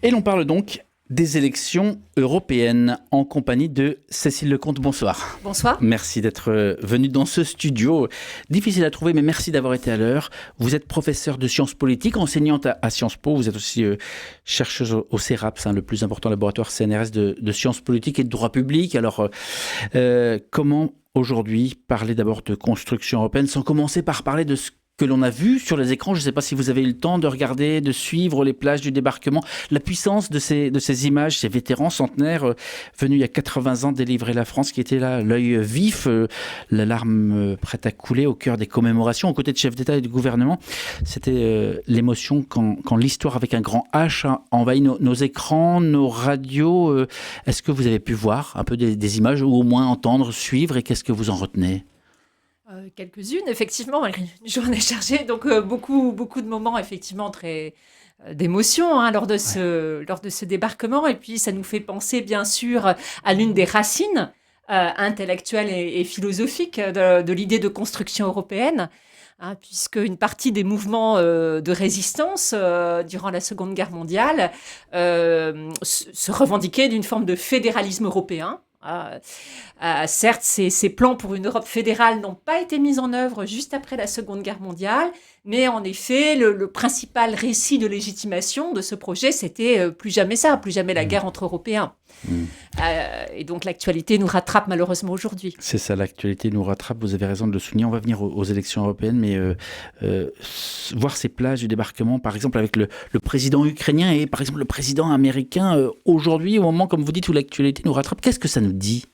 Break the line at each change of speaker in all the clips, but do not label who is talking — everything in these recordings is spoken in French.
Et l'on parle donc des élections européennes en compagnie de Cécile Lecomte. Bonsoir.
Bonsoir.
Merci d'être venue dans ce studio. Difficile à trouver, mais merci d'avoir été à l'heure. Vous êtes professeure de sciences politiques, enseignante à Sciences Po. Vous êtes aussi chercheuse au CERAPS, le plus important laboratoire CNRS de sciences politiques et de droit public. Alors, comment aujourd'hui parler d'abord de construction européenne sans commencer par parler de ce que l'on a vu sur les écrans? Je ne sais pas si vous avez eu le temps de regarder, de suivre les plages du débarquement, la puissance de ces images, ces vétérans centenaires venus il y a 80 ans délivrer la France, qui étaient là, l'œil vif, la larme prête à couler au cœur des commémorations, aux côtés de chefs d'État et de gouvernement. C'était l'émotion quand l'histoire avec un grand H envahit nos écrans, nos radios. Est-ce que vous avez pu voir un peu des images, ou au moins entendre, suivre, et qu'est-ce que vous en retenez ?
Quelques-unes, effectivement, une journée chargée, donc beaucoup de moments effectivement très d'émotion lors de ce débarquement, et puis ça nous fait penser bien sûr à l'une des racines intellectuelles et philosophiques de l'idée de construction européenne, puisque une partie des mouvements de résistance durant la Seconde Guerre mondiale se revendiquaient d'une forme de fédéralisme européen. Certes, ces plans pour une Europe fédérale n'ont pas été mis en œuvre juste après la Seconde Guerre mondiale, mais en effet, le principal récit de légitimation de ce projet, c'était plus jamais la guerre entre Européens. Et donc l'actualité nous rattrape malheureusement aujourd'hui.
C'est ça, l'actualité nous rattrape, vous avez raison de le souligner. On va venir aux élections européennes, mais voir ces plages du débarquement, par exemple avec le président ukrainien et par exemple le président américain, aujourd'hui, au moment, comme vous dites, où l'actualité nous rattrape, qu'est-ce que ça nous dit ?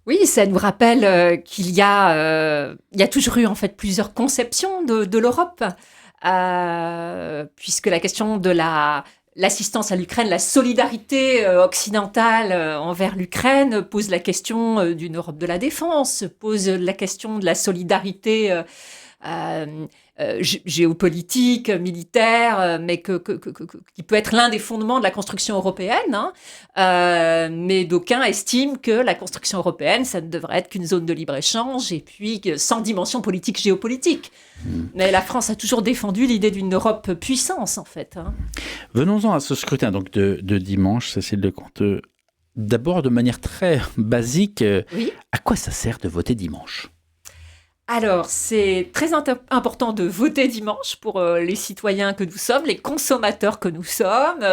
Oui, ça nous rappelle qu'il y a toujours eu en fait plusieurs conceptions de l'Europe, puisque la question de l'assistance à l'Ukraine, la solidarité occidentale envers l'Ukraine pose la question d'une Europe de la défense, pose la question de la solidarité géopolitique, militaire, mais qui peut être l'un des fondements de la construction européenne. Mais d'aucuns estiment que la construction européenne, ça ne devrait être qu'une zone de libre-échange et puis sans dimension politique géopolitique. Mais la France a toujours défendu l'idée d'une Europe puissance, en fait.
Venons-en à ce scrutin donc de dimanche, Cécile Lecomte. D'abord, de manière très basique,
Oui.
À quoi ça sert de voter dimanche ?
Alors, c'est très important de voter dimanche pour les citoyens que nous sommes, les consommateurs que nous sommes,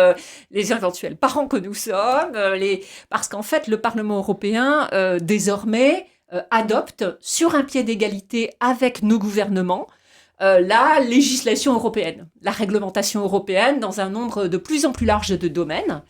les éventuels parents que nous sommes, parce qu'en fait, le Parlement européen, désormais, adopte sur un pied d'égalité avec nos gouvernements la législation européenne, la réglementation européenne dans un nombre de plus en plus large de domaines.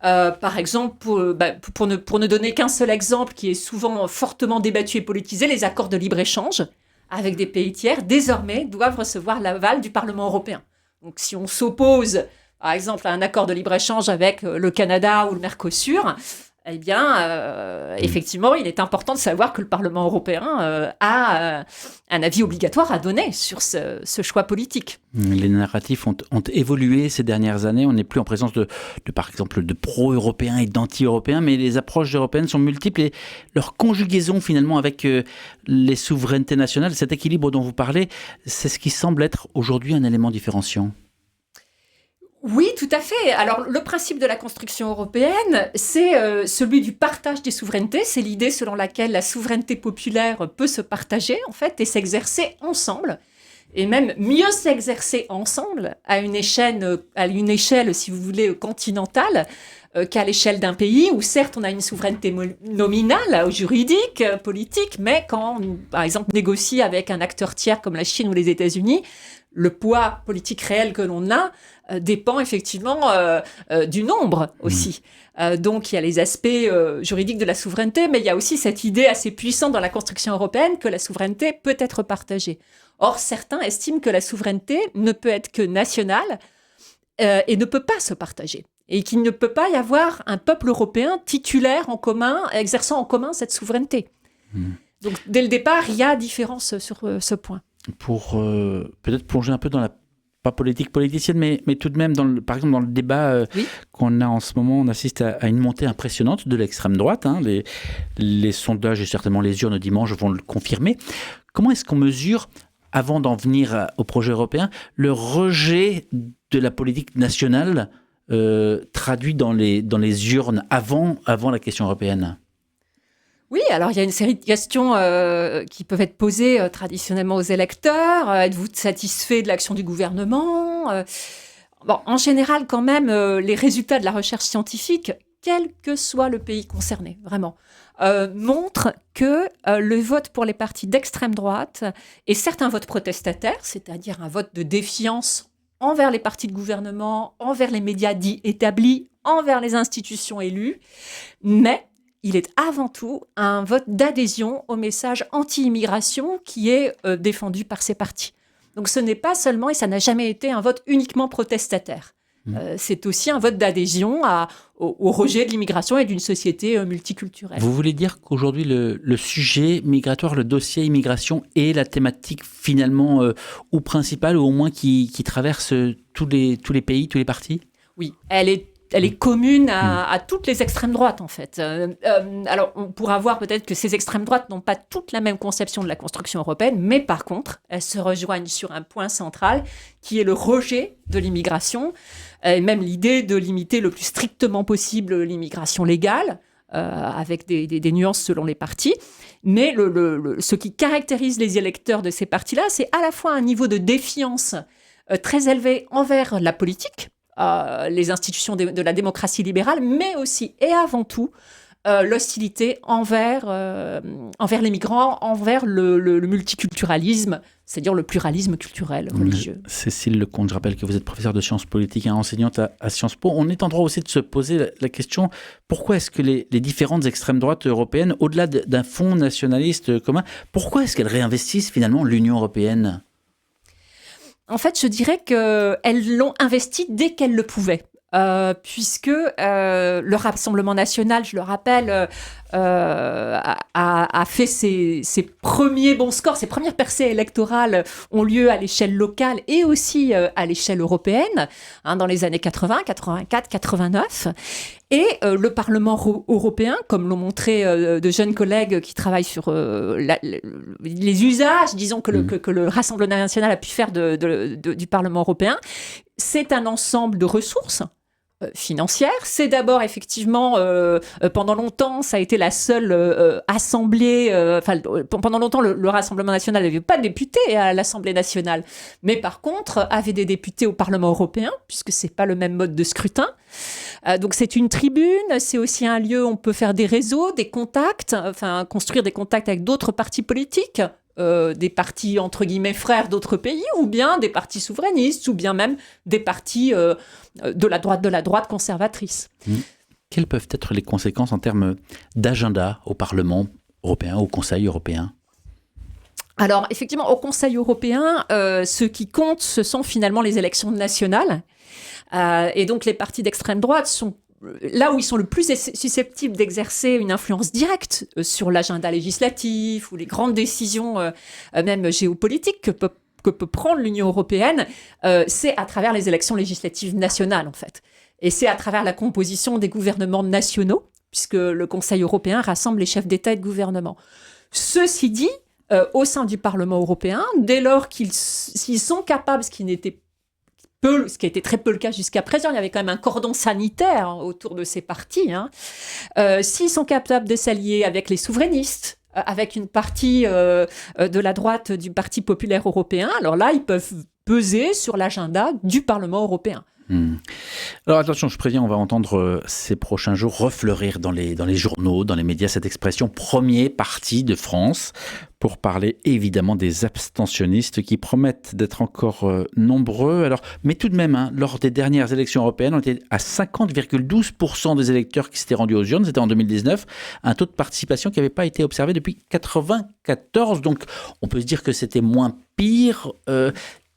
Par exemple, pour ne donner qu'un seul exemple qui est souvent fortement débattu et politisé, les accords de libre-échange avec des pays tiers, désormais, doivent recevoir l'aval du Parlement européen. Donc si on s'oppose, par exemple, à un accord de libre-échange avec le Canada ou le Mercosur, eh bien, effectivement, il est important de savoir que le Parlement européen a un avis obligatoire à donner sur ce choix politique.
Les narratifs ont évolué ces dernières années. On n'est plus en présence de par exemple, de pro-européens et d'anti-européens, mais les approches européennes sont multiples et leur conjugaison finalement avec les souverainetés nationales, cet équilibre dont vous parlez, c'est ce qui semble être aujourd'hui un élément différenciant.
Oui, tout à fait. Alors, le principe de la construction européenne, c'est celui du partage des souverainetés. C'est l'idée selon laquelle la souveraineté populaire peut se partager, en fait, et s'exercer ensemble. Et même mieux s'exercer ensemble à une échelle, si vous voulez, continentale, qu'à l'échelle d'un pays où, certes, on a une souveraineté nominale, juridique, politique, mais quand, par exemple, on négocie avec un acteur tiers comme la Chine ou les États-Unis, le poids politique réel que l'on a dépend effectivement du nombre aussi. Donc il y a les aspects juridiques de la souveraineté, mais il y a aussi cette idée assez puissante dans la construction européenne que la souveraineté peut être partagée. Or, certains estiment que la souveraineté ne peut être que nationale et ne peut pas se partager. Et qu'il ne peut pas y avoir un peuple européen titulaire en commun, exerçant en commun cette souveraineté. Donc dès le départ, il y a différence sur ce point.
Pour peut-être plonger un peu dans la, pas politique politicienne, mais tout de même, par exemple, dans le débat qu'on a en ce moment, on assiste à une montée impressionnante de l'extrême droite. Les sondages et certainement les urnes dimanche vont le confirmer. Comment est-ce qu'on mesure, avant d'en venir au projet européen, le rejet de la politique nationale traduit dans les urnes avant la question européenne?
Oui, alors il y a une série de questions qui peuvent être posées traditionnellement aux électeurs. Êtes-vous satisfait de l'action du gouvernement? Bon, en général, quand même, les résultats de la recherche scientifique, quel que soit le pays concerné, vraiment, montrent que le vote pour les partis d'extrême droite et certains votes protestataires, c'est-à-dire un vote de défiance envers les partis de gouvernement, envers les médias dits établis, envers les institutions élues, mais il est avant tout un vote d'adhésion au message anti-immigration qui est défendu par ces partis. Donc ce n'est pas seulement, et ça n'a jamais été, un vote uniquement protestataire. C'est aussi un vote d'adhésion au rejet de l'immigration et d'une société multiculturelle.
Vous voulez dire qu'aujourd'hui, le sujet migratoire, le dossier immigration est la thématique finalement ou principale ou au moins qui traverse tous les pays, tous les partis?
Oui, elle est commune à toutes les extrêmes droites, en fait. Alors, on pourra voir peut-être que ces extrêmes droites n'ont pas toute la même conception de la construction européenne, mais par contre, elles se rejoignent sur un point central, qui est le rejet de l'immigration, et même l'idée de limiter le plus strictement possible l'immigration légale, avec des nuances selon les partis. Mais ce qui caractérise les électeurs de ces partis-là, c'est à la fois un niveau de défiance très élevé envers la politique, les institutions de la démocratie libérale, mais aussi et avant tout l'hostilité envers les migrants, envers le multiculturalisme, c'est-à-dire le pluralisme culturel, religieux.
Cécile Lecomte, je rappelle que vous êtes professeure de sciences politiques et enseignante à Sciences Po. On est en droit aussi de se poser la question, pourquoi est-ce que les différentes extrêmes droites européennes, au-delà d'un fonds nationaliste commun, pourquoi est-ce qu'elles réinvestissent finalement l'Union européenne ?
En fait, je dirais qu'elles l'ont investi dès qu'elles le pouvaient. Puisque le Rassemblement national, je le rappelle, a fait ses premiers bons scores, ses premières percées électorales ont lieu à l'échelle locale et aussi à l'échelle européenne, dans les années 80, 84, 89. Et le Parlement européen, comme l'ont montré de jeunes collègues qui travaillent sur les usages, disons, que le Rassemblement national a pu faire du Parlement européen, c'est un ensemble de ressources financière. C'est d'abord effectivement, pendant longtemps, ça a été la seule assemblée, pendant longtemps, le Rassemblement national n'avait pas de députés à l'Assemblée nationale, mais par contre, avait des députés au Parlement européen, puisque c'est pas le même mode de scrutin. Donc c'est une tribune, c'est aussi un lieu où on peut faire des réseaux, des contacts, construire des contacts avec d'autres partis politiques, des partis entre guillemets frères d'autres pays, ou bien des partis souverainistes, ou bien même des partis de la droite conservatrice.
Quelles peuvent être les conséquences en termes d'agenda au Parlement européen, au Conseil européen ?
Alors effectivement, au Conseil européen, ce qui compte, ce sont finalement les élections nationales. Et donc les partis d'extrême droite sont là où ils sont le plus susceptibles d'exercer une influence directe sur l'agenda législatif ou les grandes décisions, même géopolitiques que peut prendre l'Union européenne, c'est à travers les élections législatives nationales, en fait. Et c'est à travers la composition des gouvernements nationaux, puisque le Conseil européen rassemble les chefs d'État et de gouvernement. Ceci dit, au sein du Parlement européen, dès lors s'ils sont capables, ce qui a été très peu le cas jusqu'à présent, il y avait quand même un cordon sanitaire autour de ces partis, s'ils sont capables de s'allier avec les souverainistes, avec une partie de la droite du Parti populaire européen, alors là, ils peuvent peser sur l'agenda du Parlement européen.
Alors attention, je préviens, on va entendre ces prochains jours refleurir dans les journaux, dans les médias, cette expression « premier parti de France » pour parler évidemment des abstentionnistes qui promettent d'être encore nombreux. Alors, mais tout de même, lors des dernières élections européennes, on était à 50,12% des électeurs qui s'étaient rendus aux urnes, c'était en 2019, un taux de participation qui n'avait pas été observé depuis 1994, donc on peut se dire que c'était moins pire.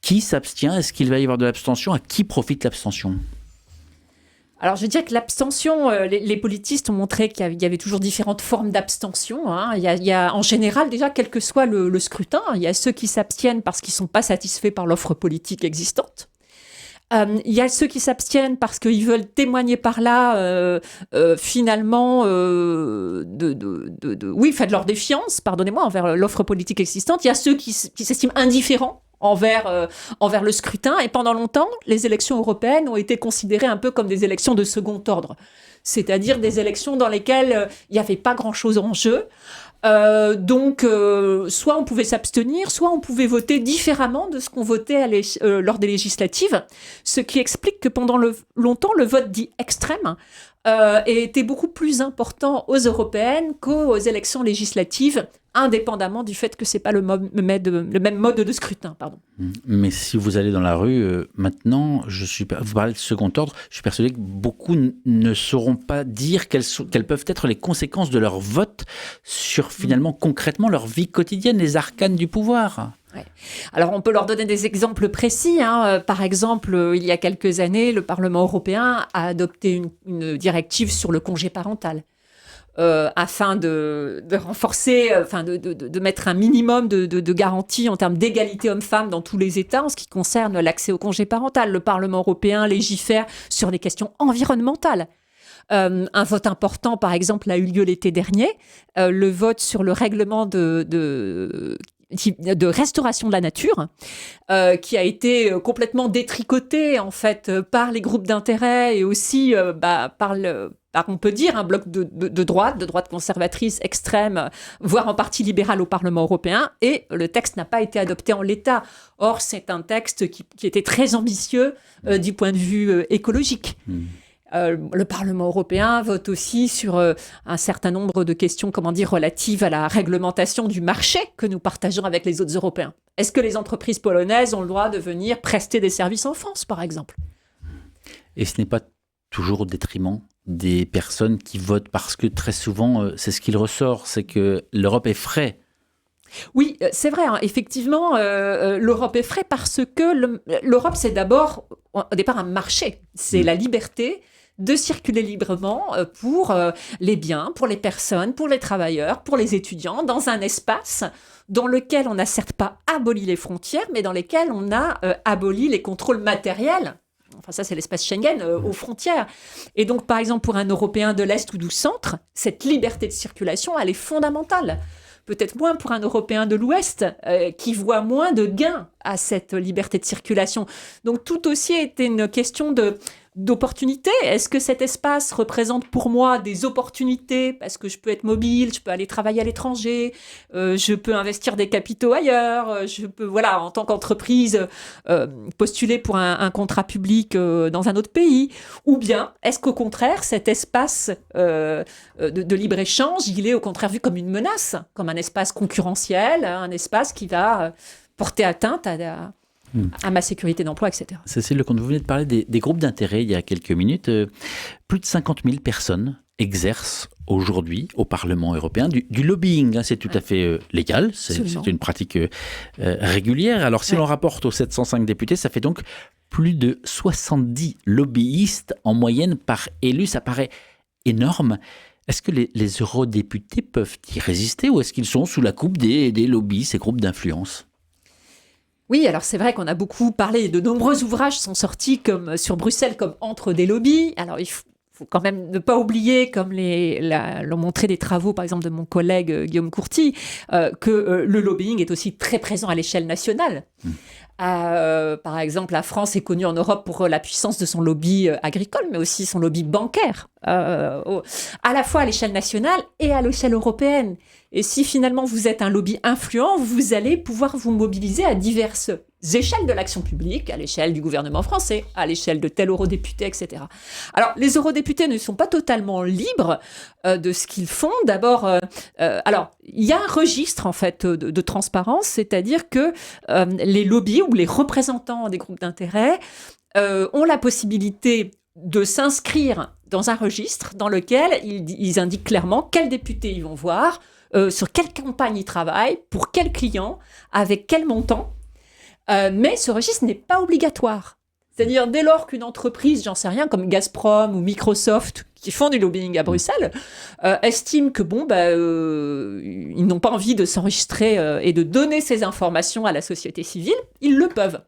Qui s'abstient ? Est-ce qu'il va y avoir de l'abstention ? À qui profite l'abstention ?
Alors, je veux dire que l'abstention, les politistes ont montré qu'il y avait toujours différentes formes d'abstention. Il y a en général, déjà, quel que soit le scrutin, il y a ceux qui s'abstiennent parce qu'ils ne sont pas satisfaits par l'offre politique existante. Il y a ceux qui s'abstiennent parce qu'ils veulent témoigner par là, finalement, de leur défiance, pardonnez-moi, envers l'offre politique existante. Il y a ceux qui s'estiment indifférents envers le scrutin. Et pendant longtemps, les élections européennes ont été considérées un peu comme des élections de second ordre, c'est-à-dire des élections dans lesquelles il n'y avait pas grand-chose en jeu. Donc, soit on pouvait s'abstenir, soit on pouvait voter différemment de ce qu'on votait lors des législatives, ce qui explique que pendant longtemps, le vote dit extrême était beaucoup plus important aux européennes qu'aux élections législatives, indépendamment du fait que c'est pas le même mode de scrutin. Pardon.
Mais si vous allez dans la rue, maintenant, vous parlez de second ordre, je suis persuadé que beaucoup ne sauront pas dire quelles peuvent être les conséquences de leur vote sur, finalement, concrètement, leur vie quotidienne, les arcanes du pouvoir.
Ouais. Alors, on peut leur donner des exemples précis. Par exemple, il y a quelques années, le Parlement européen a adopté une directive sur le congé parental. Afin de renforcer, de mettre un minimum de garanties en termes d'égalité homme-femme dans tous les États en ce qui concerne l'accès au congé parental. Le Parlement européen légifère sur les questions environnementales. Un vote important, par exemple, a eu lieu l'été dernier. Le vote sur le règlement de restauration de la nature, qui a été complètement détricoté en fait par les groupes d'intérêt et aussi par on peut dire un bloc de droite conservatrice extrême, voire en partie libérale au Parlement européen, et le texte n'a pas été adopté en l'état. Or, c'est un texte qui était très ambitieux du point de vue écologique. Le Parlement européen vote aussi sur un certain nombre de questions, relatives à la réglementation du marché que nous partageons avec les autres Européens. Est-ce que les entreprises polonaises ont le droit de venir prester des services en France, par exemple ?
Et ce n'est pas toujours au détriment des personnes qui votent, parce que très souvent, c'est ce qu'il ressort, c'est que l'Europe est frais.
Oui, c'est vrai, effectivement, l'Europe est frais parce que l'Europe, c'est d'abord, au départ, un marché. C'est la liberté de circuler librement pour les biens, pour les personnes, pour les travailleurs, pour les étudiants, dans un espace dans lequel on n'a certes pas aboli les frontières, mais dans lequel on a aboli les contrôles matériels. Enfin, ça, c'est l'espace Schengen aux frontières. Et donc, par exemple, pour un Européen de l'Est ou du Centre, cette liberté de circulation, elle est fondamentale. Peut-être moins pour un Européen de l'Ouest, qui voit moins de gains à cette liberté de circulation. Donc, tout aussi était une question d'opportunités. Est-ce que cet espace représente pour moi des opportunités parce que je peux être mobile, je peux aller travailler à l'étranger, je peux investir des capitaux ailleurs, je peux, en tant qu'entreprise, postuler pour un contrat public dans un autre pays, ou bien est-ce qu'au contraire, cet espace de libre-échange, il est au contraire vu comme une menace, comme un espace concurrentiel, un espace qui va porter atteinte à ma sécurité d'emploi, etc.
Cécile Lecomte, vous venez de parler des groupes d'intérêt il y a quelques minutes. Plus de 50 000 personnes exercent aujourd'hui au Parlement européen du lobbying. C'est tout à fait légal, c'est une pratique régulière. Alors si l'on rapporte aux 705 députés, ça fait donc plus de 70 lobbyistes en moyenne par élu. Ça paraît énorme. Est-ce que les eurodéputés peuvent y résister ou est-ce qu'ils sont sous la coupe des lobbies, ces groupes d'influence ?
Oui, alors c'est vrai qu'on a beaucoup parlé, de nombreux ouvrages sont sortis comme sur Bruxelles comme entre des lobbies. Alors il faut quand même ne pas oublier, comme l'ont montré des travaux par exemple de mon collègue Guillaume Courty, que le lobbying est aussi très présent à l'échelle nationale. Par exemple, la France est connue en Europe pour la puissance de son lobby agricole, mais aussi son lobby bancaire, à la fois à l'échelle nationale et à l'échelle européenne. Et si finalement vous êtes un lobby influent, vous allez pouvoir vous mobiliser à diverses échelles de l'action publique, à l'échelle du gouvernement français, à l'échelle de tel eurodéputé, etc. Alors, les eurodéputés ne sont pas totalement libres de ce qu'ils font. D'abord, il y a un registre en fait de transparence, c'est-à-dire que les lobbies ou les représentants des groupes d'intérêt ont la possibilité de s'inscrire dans un registre dans lequel ils indiquent clairement quels députés ils vont voir, sur quelle campagne ils travaillent, pour quel client, avec quel montant. Mais ce registre n'est pas obligatoire. C'est-à-dire, dès lors qu'une entreprise, j'en sais rien, comme Gazprom ou Microsoft, qui font du lobbying à Bruxelles, estiment que ils n'ont pas envie de s'enregistrer et de donner ces informations à la société civile, ils le peuvent.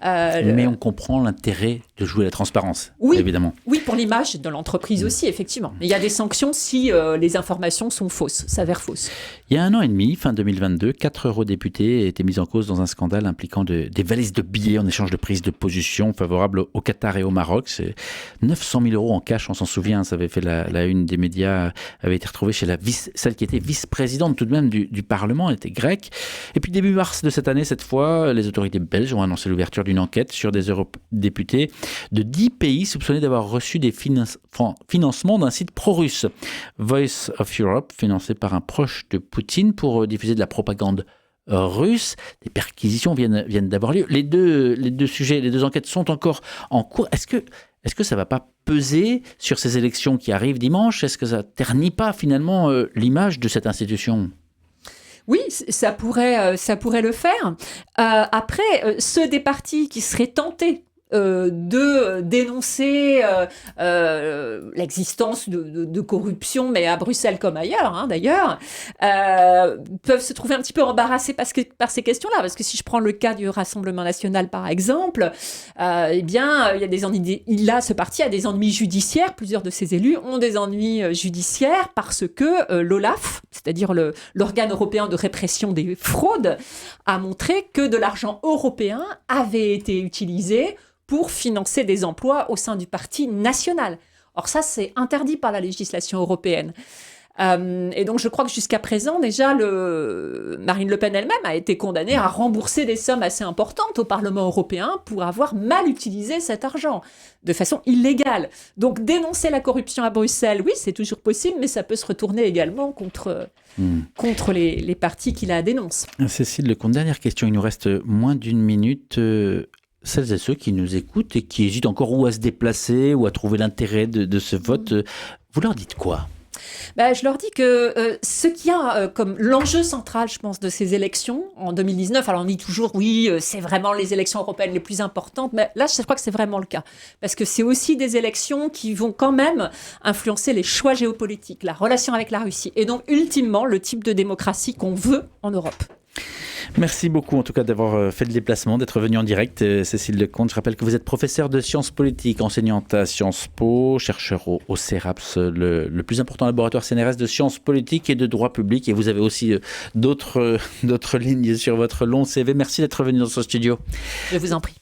Mais on comprend l'intérêt de jouer la transparence, évidemment.
Oui, pour l'image de l'entreprise aussi, effectivement. Mais il y a des sanctions si les informations sont fausses, s'avèrent fausses.
Il y a 1 an et demi, fin 2022, 4 eurodéputés étaient mis en cause dans un scandale impliquant des valises de billets en échange de prises de position favorables au Qatar et au Maroc. C'est 900 000 euros en cash, on s'en souvient, ça avait fait la une des médias, avait été retrouvée chez celle qui était vice-présidente tout de même du Parlement, elle était grecque. Et puis début mars de cette année, cette fois, les autorités belges ont annoncé l'ouverture d'une enquête sur des eurodéputés de 10 pays soupçonnés d'avoir reçu des financements d'un site pro-russe. Voice of Europe, financé par un proche de Poutine pour diffuser de la propagande russe. Des perquisitions viennent d'avoir lieu. Les deux sujets, les deux enquêtes sont encore en cours. Est-ce que ça ne va pas peser sur ces élections qui arrivent dimanche? Est-ce que ça ne ternit pas finalement l'image de cette institution?
Oui, ça pourrait le faire. Après, ceux des partis qui seraient tentés de dénoncer l'existence de corruption, mais à Bruxelles comme ailleurs, d'ailleurs, peuvent se trouver un petit peu embarrassés par ces questions-là. Parce que si je prends le cas du Rassemblement national, par exemple, eh bien, ce parti a des ennuis judiciaires. Plusieurs de ses élus ont des ennuis judiciaires parce que l'OLAF, c'est-à-dire l'organe européen de répression des fraudes, a montré que de l'argent européen avait été utilisé pour financer des emplois au sein du parti national. Or ça, c'est interdit par la législation européenne. Et donc, je crois que jusqu'à présent, déjà, Marine Le Pen elle-même a été condamnée à rembourser des sommes assez importantes au Parlement européen pour avoir mal utilisé cet argent, de façon illégale. Donc, dénoncer la corruption à Bruxelles, oui, c'est toujours possible, mais ça peut se retourner également contre les partis qui la dénoncent.
Cécile Lecomte, dernière question, il nous reste moins d'une minute. Celles et ceux qui nous écoutent et qui hésitent encore ou à se déplacer ou à trouver l'intérêt de ce vote, vous leur dites quoi ?
Je leur dis que ce qu'il y a comme l'enjeu central, je pense, de ces élections en 2019, alors on dit toujours, oui, c'est vraiment les élections européennes les plus importantes, mais là, je crois que c'est vraiment le cas. Parce que c'est aussi des élections qui vont quand même influencer les choix géopolitiques, la relation avec la Russie, et donc, ultimement, le type de démocratie qu'on veut en Europe.
Merci beaucoup en tout cas d'avoir fait le déplacement, d'être venu en direct, Cécile Lecomte. Je rappelle que vous êtes professeure de sciences politiques, enseignante à Sciences Po, chercheur au CERAPS, le plus important laboratoire CNRS de sciences politiques et de droit public. Et vous avez aussi d'autres lignes sur votre long CV. Merci d'être venu dans ce studio.
Je vous en prie.